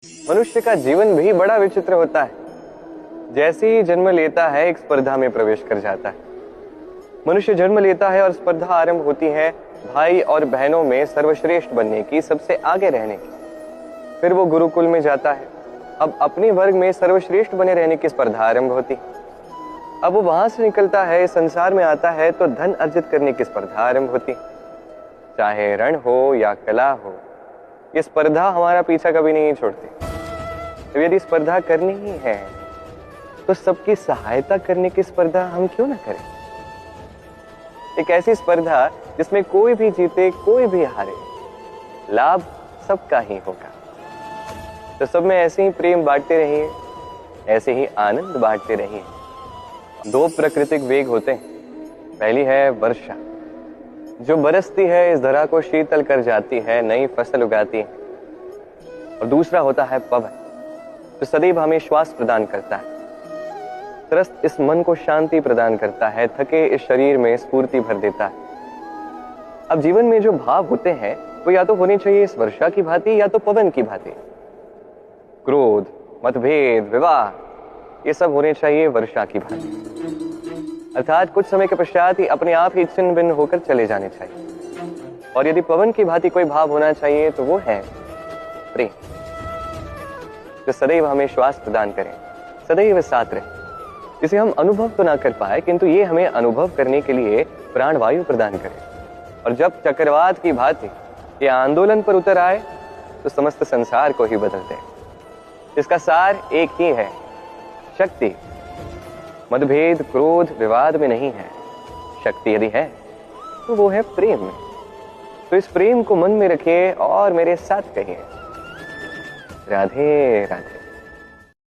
मनुष्य का जीवन भी बड़ा विचित्र होता है। जैसे ही जन्म लेता है एक स्पर्धा में प्रवेश कर जाता है। मनुष्य जन्म लेता है और स्पर्धा आरंभ होती है भाई और बहनों में सर्वश्रेष्ठ बनने की, सबसे आगे रहने की। फिर वो गुरुकुल में जाता है। अब अपने वर्ग में सर्वश्रेष्ठ बने रहने की स्पर्धा आरंभ होती है। अब वो वहां से निकलता है, संसार में आता है तो धन अर्जित करने की स्पर्धा आरंभ होती है। चाहे रण हो या कला हो, ये स्पर्धा हमारा पीछा कभी नहीं छोड़ती। तो यदि स्पर्धा करनी ही है तो सबकी सहायता करने की स्पर्धा हम क्यों ना करें। एक ऐसी स्पर्धा जिसमें कोई भी जीते कोई भी हारे, लाभ सबका ही होगा। तो सब में ऐसे ही प्रेम बांटते रहिए, ऐसे ही आनंद बांटते रहिए। दो प्राकृतिक वेग होते हैं। पहली है वर्षा, जो बरसती है इस धरा को शीतल कर जाती है, नई फसल उगाती है। और दूसरा होता है पवन, जो सदैव हमें श्वास प्रदान करता है, त्रस्त इस मन को शांति प्रदान करता है, थके इस शरीर में स्फूर्ति भर देता है। अब जीवन में जो भाव होते हैं वो या तो होने चाहिए इस वर्षा की भांति या तो पवन की भांति। क्रोध, मतभेद, विवाह, ये सब होने चाहिए वर्षा की भांति, अर्थात कुछ समय के पश्चात ही अपने आप ही छिन्न भिन्न होकर चले जाने चाहिए। और यदि पवन की भांति कोई भाव होना चाहिए तो वो है प्रेम, जो सदैव हमें श्वास प्रदान करें, सदैव साथ रहे, जिसे हम अनुभव तो ना कर पाए किंतु ये हमें अनुभव करने के लिए प्राणवायु प्रदान करे। और जब चक्रवात की भांति ये आंदोलन पर उतर आए तो समस्त संसार को ही बदल दे। इसका सार एक ही है, शक्ति। मतभेद, क्रोध, विवाद में नहीं है। शक्ति यदि है तो वो है प्रेम में। तो इस प्रेम को मन में रखिए और मेरे साथ कहिए, राधे राधे।